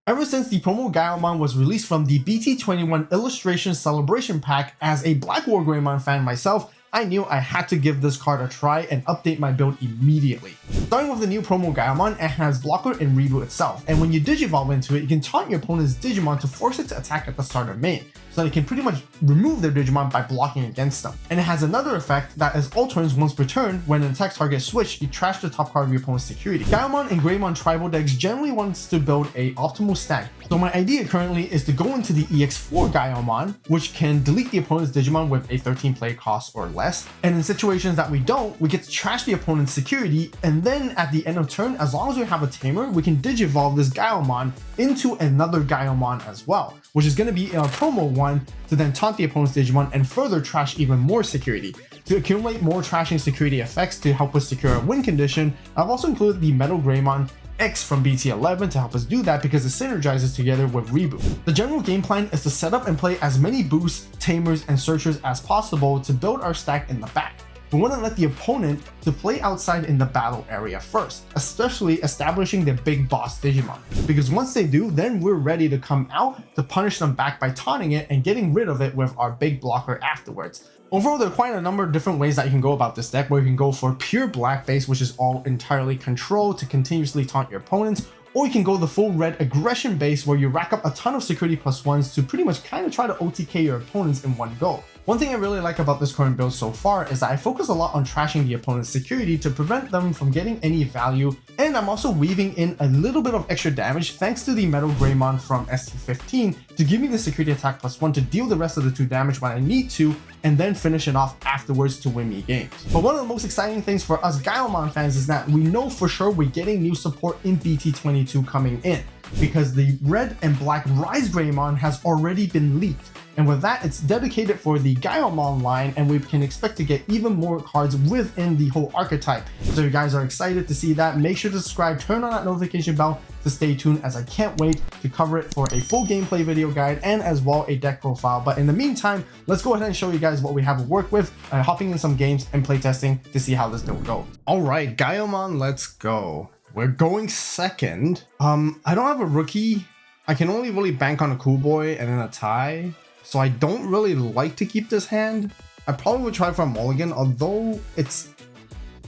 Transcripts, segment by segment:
Ever since the promo Gaiomon was released from the BT21 Illustration Celebration Pack, as a blackwargreymon fan myself, I knew I had to give this card a try and update my build immediately. Starting with the new promo Gaiomon, it has blocker and reboot itself, and when you digivolve into it, you can taunt your opponent's Digimon to force it to attack at the start of main, so that it can pretty much remove their Digimon by blocking against them. And it has another effect that is all turns once per turn, when an attack target is switched, you trash the top card of your opponent's security. Gaiomon and Greymon tribal decks generally wants to build a optimal stack, so my idea currently is to go into the EX4 Gaiomon, which can delete the opponent's Digimon with a 13 play cost or less, and in situations that we don't, we get to trash the opponent's security, and then at the end of turn, as long as we have a tamer, we can digivolve this Gaiomon into another Gaiomon as well, which is going to be in our promo one to then taunt the opponent's Digimon and further trash even more security. To accumulate more trashing security effects to help us secure a win condition, I've also included the Metal Greymon X from BT11 to help us do that because it synergizes together with Reboot. The general game plan is to set up and play as many boosts, tamers, and searchers as possible to build our stack in the back. We want to let the opponent to play outside in the battle area first, especially establishing their big boss Digimon. Because once they do, then we're ready to come out to punish them back by taunting it and getting rid of it with our big blocker afterwards. Overall, there are quite a number of different ways that you can go about this deck, where you can go for pure black base, which is all entirely control to continuously taunt your opponents, or you can go the full red aggression base, where you rack up a ton of security +1s to pretty much kind of try to OTK your opponents in one go. One thing I really like about this current build so far is that I focus a lot on trashing the opponent's security to prevent them from getting any value, and I'm also weaving in a little bit of extra damage thanks to the Metal Greymon from ST15 to give me the security attack +1 to deal the rest of the 2 damage when I need to, and then finish it off afterwards to win me games. But one of the most exciting things for us Gaiomon fans is that we know for sure we're getting new support in BT22 coming in, because the red and black Rise Greymon has already been leaked. And with that, it's dedicated for the Gaiomon line, and we can expect to get even more cards within the whole archetype. So if you guys are excited to see that, make sure to subscribe, turn on that notification bell to stay tuned, as I can't wait to cover it for a full gameplay video guide and as well a deck profile. But in the meantime, let's go ahead and show you guys what we have to work with, hopping in some games and playtesting to see how this build goes. All right, Gaiomon, let's go. We're going second. I don't have a rookie. I can only really bank on a cool boy and then a tie. So I don't really like to keep this hand. I probably would try for a mulligan, although it's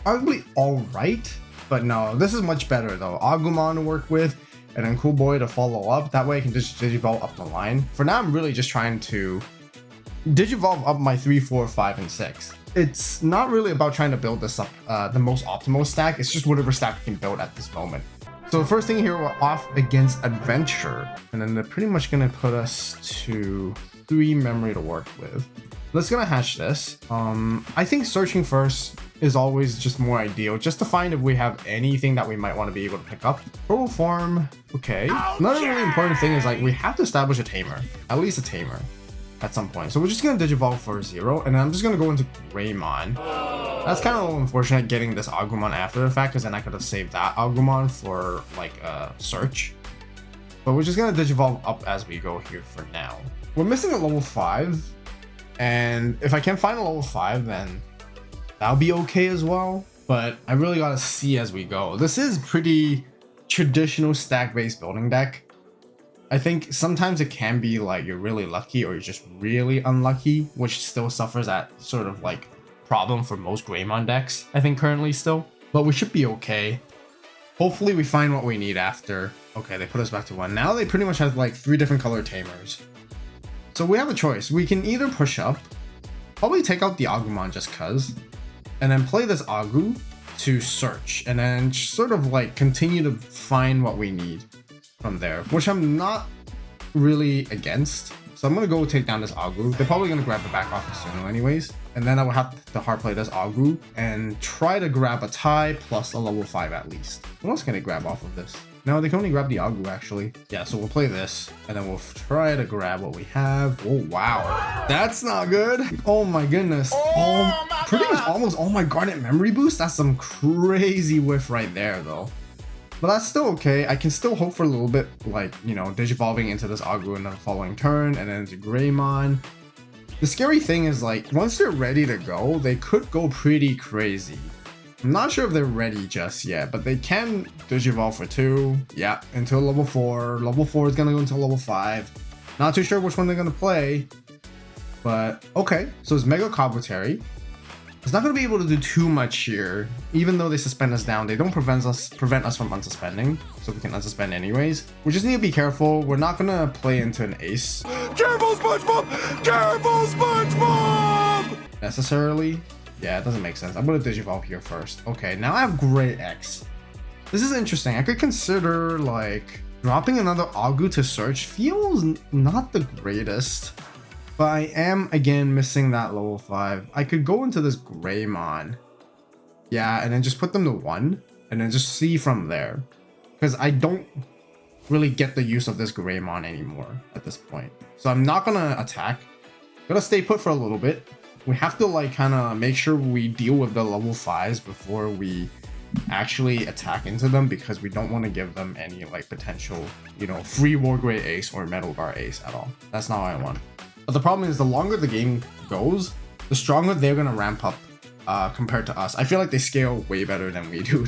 arguably alright. But no, this is much better though. Agumon to work with, and then Cool Boy to follow up. That way I can just digivolve up the line. For now, I'm really just trying to digivolve up my 3, 4, 5, and 6. It's not really about trying to build this up the most optimal stack. It's just whatever stack you can build at this moment. So the first thing here, we're off against Adventure, and then they're pretty much gonna put us to 3 memory to work with. Let's gonna hash this. I think searching first is always just more ideal, just to find if we have anything that we might want to be able to pick up. Purple form, okay. Another really important thing is like we have to establish a tamer, at least a tamer at some point. So we're just gonna digivolve for 0, and then I'm just gonna go into Greymon. That's kind of unfortunate getting this Agumon after the fact, because then I could have saved that Agumon for like a search. But we're just gonna digivolve up as we go here for now. We're missing a level 5, and if I can find a level 5, then that'll be okay as well. But I really gotta see as we go. This is pretty traditional stack-based building deck. I think sometimes it can be like you're really lucky or you're just really unlucky, which still suffers that sort of like problem for most Greymon decks, I think currently still. But we should be okay. Hopefully we find what we need after. Okay, they put us back to 1. Now they pretty much have like 3 different color tamers. So we have a choice. We can either push up, probably take out the Agumon just cuz, and then play this Agu to search, and then sort of like continue to find what we need from there, which I'm not really against. So I'm gonna go take down this Agu. They're probably gonna grab the back office soon anyways, and then I will have to hard play this Agu and try to grab a tie plus a level 5 at least. What else can I grab off of this? No, they can only grab the Agu actually. Yeah, so we'll play this, and then we'll try to grab what we have. Oh wow, that's not good. Oh my goodness. Pretty much almost all my Garnet memory boost. That's some crazy whiff right there though. But that's still okay. I can still hope for a little bit, like, you know, digivolving into this Agu in the following turn, and then into Greymon. The scary thing is, like, once they're ready to go, they could go pretty crazy. I'm not sure if they're ready just yet, but they can Digivolve for 2. Yeah, into a level 4. Level 4 is gonna go into level 5. Not too sure which one they're gonna play, but okay. So it's Mega Kabutery. It's not going to be able to do too much here. Even though they suspend us down, they don't prevent us from unsuspending, so we can unsuspend anyways. We just need to be careful. We're not going to play into an ace. Careful, SpongeBob! Careful, SpongeBob! Necessarily? Yeah, it doesn't make sense. I'm going to Digivolve here first. Okay, now I have Gray X. This is interesting. I could consider, like, dropping another Agu to search. Feels not the greatest. But I am, again, missing that level 5. I could go into this Greymon. Yeah, and then just put them to 1. And then just see from there. Because I don't really get the use of this Greymon anymore at this point. So I'm not going to attack. Gonna stay put for a little bit. We have to, like, kind of make sure we deal with the level 5s before we actually attack into them. Because we don't want to give them any, like, potential, you know, free Wargrey Ace or Metal Guard Ace at all. That's not what I want. But the problem is the longer the game goes, the stronger they're going to ramp up compared to us. I feel like they scale way better than we do.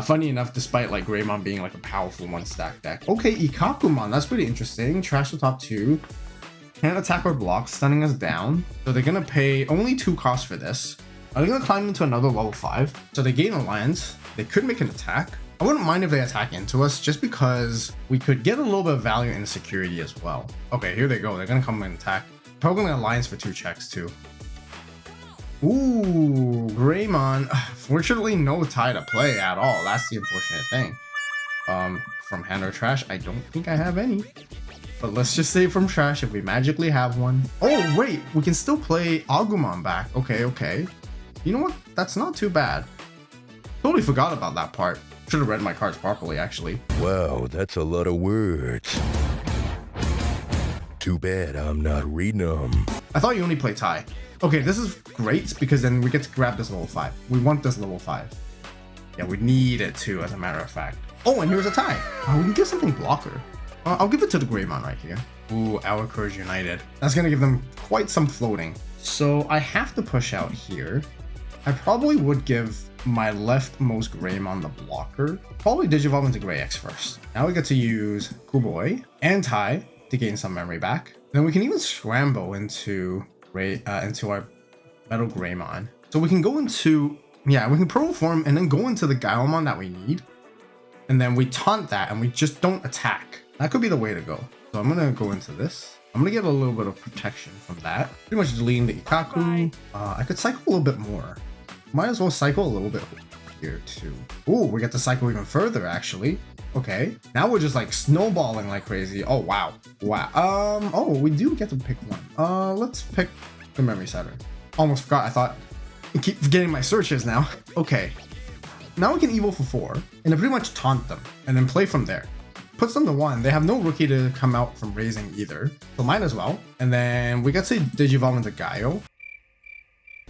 Funny enough, despite like Greymon being like a powerful 1-stack deck. Okay, Ikakumon, that's pretty interesting. Trash the top 2. Can't attack or block, stunning us down. So they're going to pay only 2 costs for this. Are they going to climb into another level 5? So they gain Alliance. They could make an attack. I wouldn't mind if they attack into us just because we could get a little bit of value in security as well. Okay, here they go. They're going to come and attack. Probably going to Alliance for 2 checks too. Ooh, Greymon. Fortunately, no tie to play at all. That's the unfortunate thing. From hand or trash, I don't think I have any. But let's just say from trash if we magically have one. Oh, wait. We can still play Agumon back. Okay, okay. You know what? That's not too bad. Totally forgot about that part. Should have read my cards properly, actually. Wow, that's a lot of words. Too bad I'm not reading them. I thought you only play tie. Okay, this is great because then we get to grab this level 5. We want this level 5. Yeah, we need it too, as a matter of fact. Oh, and here's a tie. Oh, we can give something blocker. I'll give it to the Greymon right here. Ooh, Our Courage United. That's gonna give them quite some floating. So I have to push out here. I probably would give my leftmost Greymon the blocker. Probably Digivolve into Grey X first. Now we get to use Cool Boy and Tie to gain some memory back. Then we can even scramble into our Metal Greymon. So we can go into, yeah, we can Pro Form and then go into the Gaiomon that we need. And then we taunt that and we just don't attack. That could be the way to go. So I'm gonna go into this. I'm gonna get a little bit of protection from that. Pretty much deleting the Ikaku. I could cycle a little bit more. Might as well cycle a little bit here too. Ooh, we get to cycle even further actually. Okay, now we're just like snowballing like crazy. Oh wow, wow. Oh, we do get to pick one. Let's pick the Memory Setter. Almost forgot. I thought I keep forgetting my searches now. Okay, now we can Evo for 4 and then pretty much taunt them and then play from there. Puts them to 1. They have no rookie to come out from raising either, so might as well. And then we get to Digivolve into Gaio.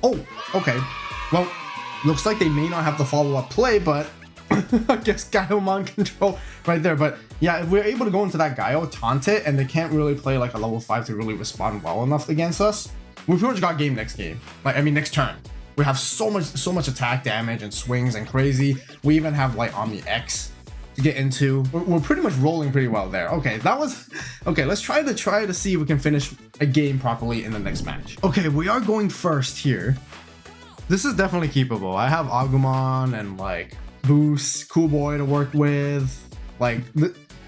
Oh, okay. Well, looks like they may not have the follow-up play, but I guess Gaiomon control right there. But yeah, if we're able to go into that Gaio, taunt it, and they can't really play like a level 5 to really respond well enough against us, we pretty much got game next game. Like, I mean, next turn. We have so much attack damage and swings and crazy. We even have like Omni X to get into. We're pretty much rolling pretty well there. Okay, that was okay. Let's try to see if we can finish a game properly in the next match. Okay, we are going first here. This is definitely keepable. I have Agumon and like Boost, Cool Boy to work with. Like,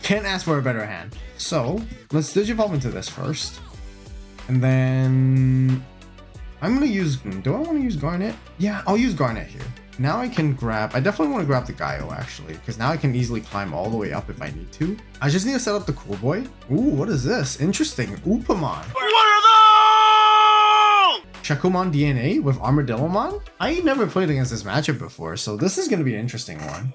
can't ask for a better hand. So let's Digivolve into this first, and then I'm gonna use. Do I want to use Garnet? Yeah, I'll use Garnet here. Now I can grab. I definitely want to grab the Gaio actually, because now I can easily climb all the way up if I need to. I just need to set up the Cool Boy. Ooh, what is this? Interesting. Upamon. Shakumon DNA with Armadillomon? I never played against this matchup before, so this is going to be an interesting one.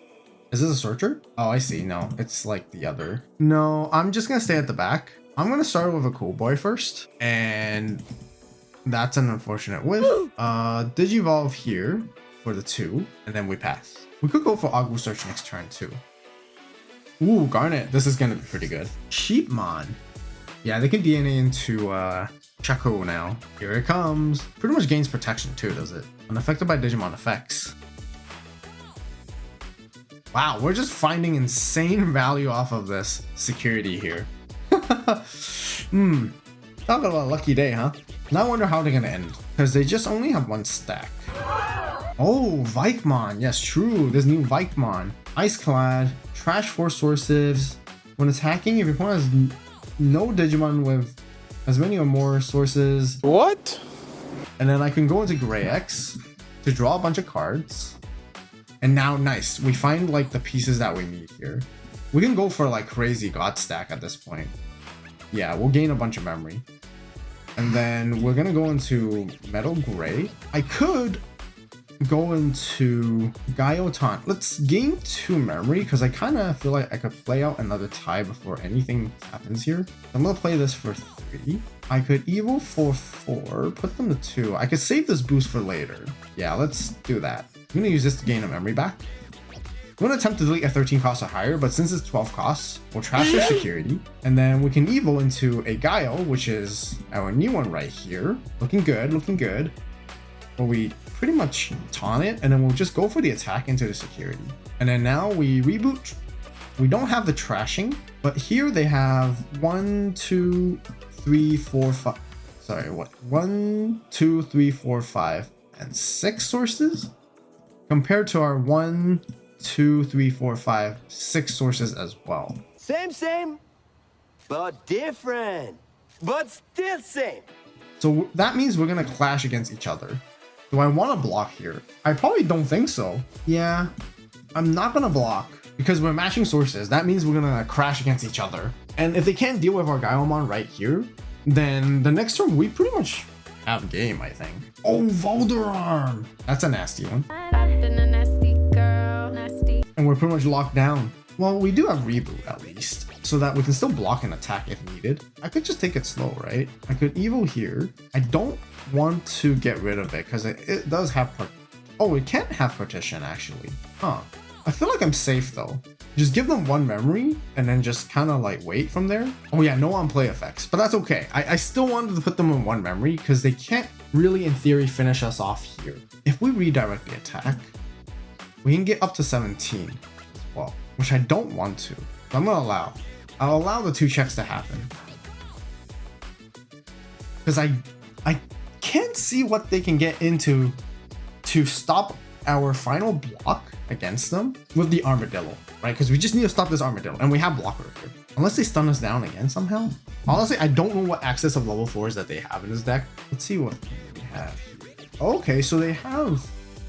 Is this a Searcher? Oh, I see. No, it's like the other. No, I'm just going to stay at the back. I'm going to start with a Cool Boy first, and that's an unfortunate whiff. Digivolve here for the 2, and then we pass. We could go for Agu Search next turn too. Ooh, Garnet. This is going to be pretty good. Sheepmon. Yeah, they can DNA into Chaco now. Here it comes. Pretty much gains protection too, does it? Unaffected by Digimon effects. Wow, we're just finding insane value off of this security here. Talk about a lucky day, huh? Now I wonder how they're gonna end, because they just only have one stack. Oh, Vikemon. Yes, true. There's new Vikemon. Ice Clad, Trash 4 sources. When attacking, if your opponent has no Digimon with as many or more sources. What? And then I can go into Gray X to draw a bunch of cards. And now, nice. We find like the pieces that we need here. We can go for like crazy God stack at this point. Yeah, we'll gain a bunch of memory. And then we're gonna go into Metal Gray. I could go into Taunt. Let's gain 2 memory because I kind of feel like I could play out another tie before anything happens here. I'm gonna play this for 3. I could Evo for 4, put them to 2. I could save this boost for later. Yeah, let's do that. I'm gonna use this to gain a memory back. I'm gonna attempt to delete a 13 cost or higher, but since it's 12 costs, we'll trash their security. And then we can Evo into a Gaio, which is our new one right here. Looking good, looking good. Well, we pretty much taunt it, and then we'll just go for the attack into the security. And then now we reboot. We don't have the trashing, but here they have 1, 2, 3, 4, 5. Sorry, what? 1, 2, 3, 4, 5, and 6 sources compared to our 1, 2, 3, 4, 5, 6 sources as well. Same, but different, but still same. So that means we're gonna clash against each other. Do I want to block here? I probably don't think so. Yeah, I'm not gonna block because we're matching sources. That means we're gonna crash against each other. And if they can't deal with our Gaiomon right here, then the next turn we pretty much have game, I think. Oh, Volderarm! That's a nasty one. And we're pretty much locked down. Well, we do have Reboot at least, so that we can still block an attack if needed. I could just take it slow, right? I could Evo here. I don't want to get rid of it because it does have oh, it can't have partition actually. Huh. I feel like I'm safe though. Just give them 1 memory and then just kind of like wait from there. Oh yeah, no on play effects, but that's okay. I still wanted to put them in 1 memory because they can't really in theory finish us off here. If we redirect the attack, we can get up to 17 as well, which I don't want to. So I'm gonna allow. I'll allow the 2 checks to happen. Because I can't see what they can get into to stop our final block against them with the armadillo, right? Because we just need to stop this armadillo, and we have blocker here. Unless they stun us down again somehow. Honestly, I don't know what access of level 4s that they have in this deck. Let's see what we have here. Okay, so they have...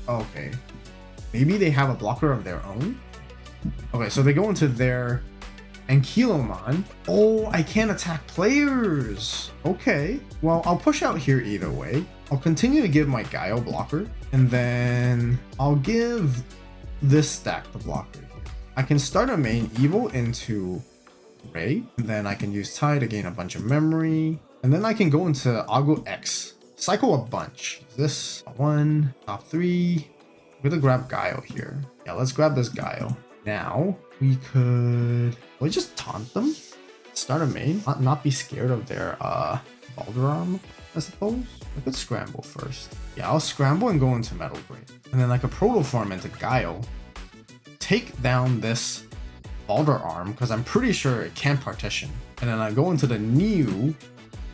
Okay. Maybe they have a blocker of their own? Okay, so they go into their Ankylomon. Oh, I can't attack players. Okay, well, I'll push out here either way. I'll continue to give my Gaio blocker, and then I'll give this stack the blocker here. I can start a main Evo into Ray, and then I can use Tie to gain a bunch of memory, and then I can go into Ago X, cycle a bunch. This 1, top 3. I'm gonna grab Gaio here. Yeah, let's grab this Gaio. Now we could just taunt them, start a main, not be scared of their Volderarm, I suppose. I could scramble first. Yeah, I'll scramble and go into Metal Gray, and then I could protoform into Gaio, take down this Volderarm because I'm pretty sure it can't partition, and then I go into the new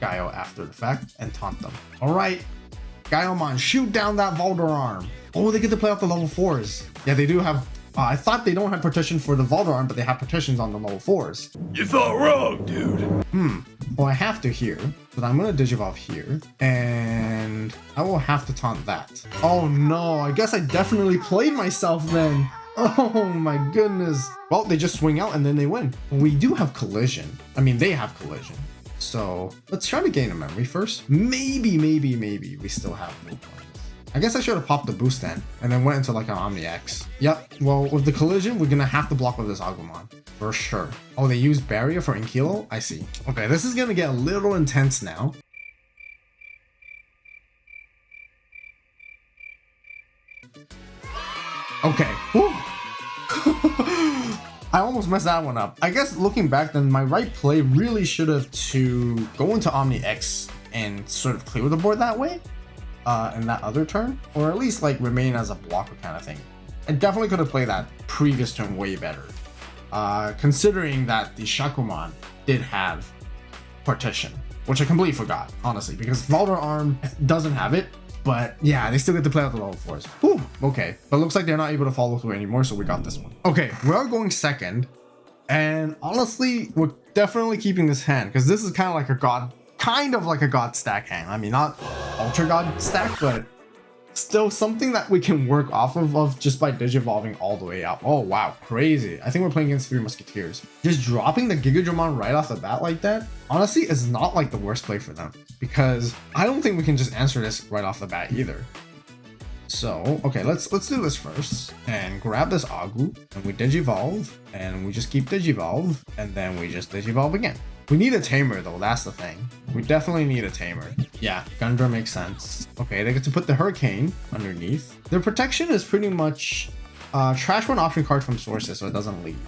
Gaio after the fact and taunt them. All right, Gaiomon, shoot down that Volderarm. Oh, they get to play off the level 4s. Yeah, they do have... I thought they don't have partition for the Volderarm, but they have partitions on the level 4s. You thought wrong, dude. Well, I have to here, but I'm going to Digivolve here, and I will have to taunt that. Oh no, I guess I definitely played myself then. Oh my goodness. Well, they just swing out and then they win. We do have collision. I mean, they have collision. So let's try to gain a memory first. Maybe we still have no points. I guess I should have popped the boost then and then went into like an Omni X. Yep, well, with the collision, we're gonna have to block with this Agumon for sure. Oh, they use barrier for Inkilo? I see. Okay, this is gonna get a little intense now. Okay. I almost messed that one up. I guess looking back then, my right play really should have to go into Omni X and sort of clear the board that way. In that other turn, or at least like remain as a blocker kind of thing. I definitely could have played that previous turn way better. Considering that the Shakuman did have partition, which I completely forgot, honestly, because Valder Arm doesn't have it. But yeah, they still get to play out the level 4s. Whew, okay. But it looks like they're not able to follow through anymore, so we got this one. Okay, we are going second. And honestly, we're definitely keeping this hand, because this is kind of like a god stack hand. I mean, not ultra god stack, but still something that we can work off of just by digivolving all the way out. Oh wow, crazy. I think we're playing against 3 musketeers. Just dropping the Gigadramon right off the bat like that, honestly, is not like the worst play for them, because I don't think we can just answer this right off the bat either. So okay, let's do this first and grab this Agu, and we digivolve, and we just keep digivolve, and then we just digivolve again. We need a tamer though, that's the thing. We definitely need a tamer. Yeah, Gundra makes sense. Okay, they get to put the Hurricane underneath. Their protection is pretty much trash one option card from sources so it doesn't leave.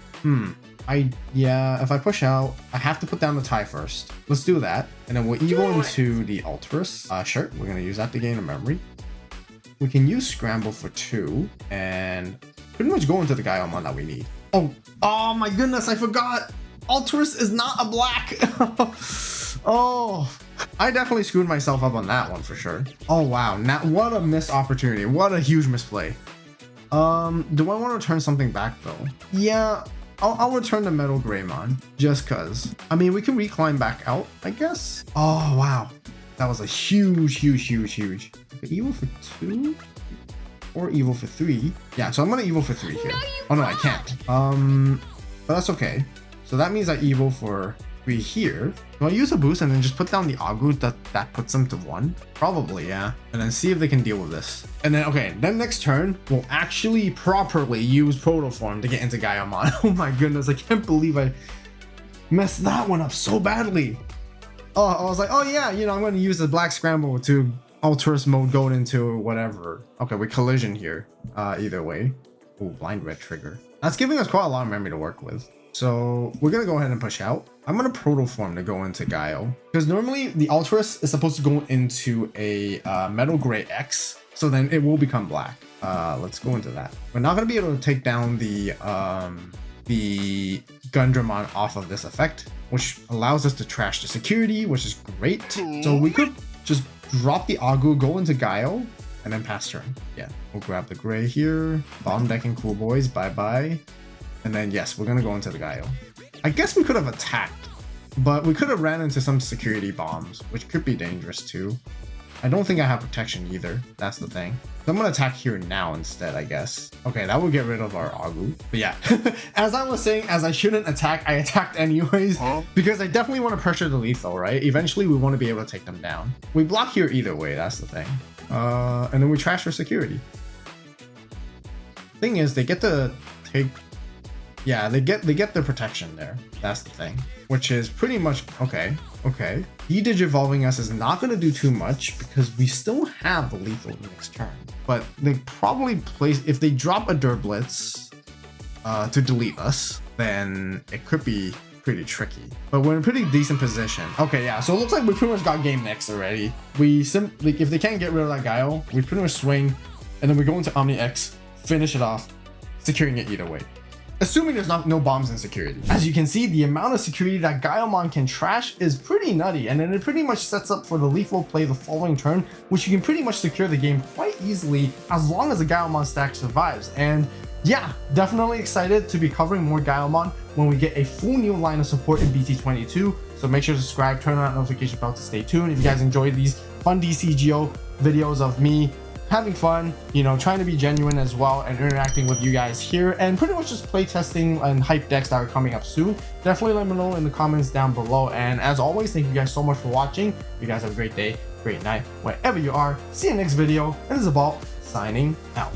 Yeah, if I push out, I have to put down the tie first. Let's do that. And then we'll evo into the Alterus. Sure, we're gonna use that to gain a memory. We can use Scramble for 2 and pretty much go into the Gaiomon that we need. Oh my goodness, I forgot! Alterus is not a black. Oh, I definitely screwed myself up on that one for sure. Oh wow, now what a missed opportunity. What a huge misplay. Do I want to return something back though? Yeah, I'll return the Metal Greymon just cause. I mean, we can reclimb back out, I guess. Oh wow, that was a huge. Evil for 2 or evil for 3? Yeah, so I'm gonna evil for 3 here. Oh no, I can't. But that's okay. So that means I evil for 3 here. Do I use a boost and then just put down the Agu that puts them to 1? Probably, yeah. And then see if they can deal with this. And then, okay, then next turn, we'll actually properly use Protoform to get into Gaiomon. Oh my goodness, I can't believe I messed that one up so badly. Oh, I was like, oh yeah, you know, I'm going to use the Black Scramble to Alterus mode going into whatever. Okay, we collision here, either way. Ooh, blind red trigger. That's giving us quite a lot of memory to work with. So we're gonna go ahead and push out. I'm gonna Protoform to go into Gaio, because normally the Alterus is supposed to go into a Metal Gray X, so then it will become black. Let's go into that. We're not gonna be able to take down the Gundramon off of this effect, which allows us to trash the security, which is great. So we could just drop the Agu, go into Gaio, and then pass turn. Yeah, we'll grab the gray here. Bomb decking cool boys, bye-bye. And then yes, we're gonna go into the Gaio. I guess we could have attacked, but we could have ran into some security bombs, which could be dangerous too. I don't think I have protection either, that's the thing. So I'm gonna attack here now instead, I guess. Okay, that will get rid of our Agu. But yeah, as I was saying, as I shouldn't attack, I attacked anyways, because I definitely want to pressure the lethal, right? Eventually we want to be able to take them down. We block here either way, that's the thing. And then we trash for security. Thing is, they get to take... Yeah, they get their protection there. That's the thing, which is pretty much okay. De-digivolving us is not going to do too much because we still have the lethal next turn. But they probably place, if they drop a Durblitz to delete us, then it could be pretty tricky. But we're in a pretty decent position. Okay, yeah. So it looks like we pretty much got game next already. We simply, if they can't get rid of that Gaio, we pretty much swing, and then we go into Omni X, finish it off, securing it either way. Assuming there's no bombs in security. As you can see, the amount of security that Gaiomon can trash is pretty nutty, and then it pretty much sets up for the lethal play the following turn, which you can pretty much secure the game quite easily as long as the Gaiomon stack survives. And yeah, definitely excited to be covering more Gaiomon when we get a full new line of support in BT22. So make sure to subscribe, turn on that notification bell to stay tuned. If you guys enjoyed these fun DCGO videos of me having fun, you know, trying to be genuine as well and interacting with you guys here, and pretty much just play testing and hype decks that are coming up soon, definitely let me know in the comments down below. And as always, thank you guys so much for watching. You guys have a great day, great night, wherever you are. See you next video, and this is AVAULT signing out.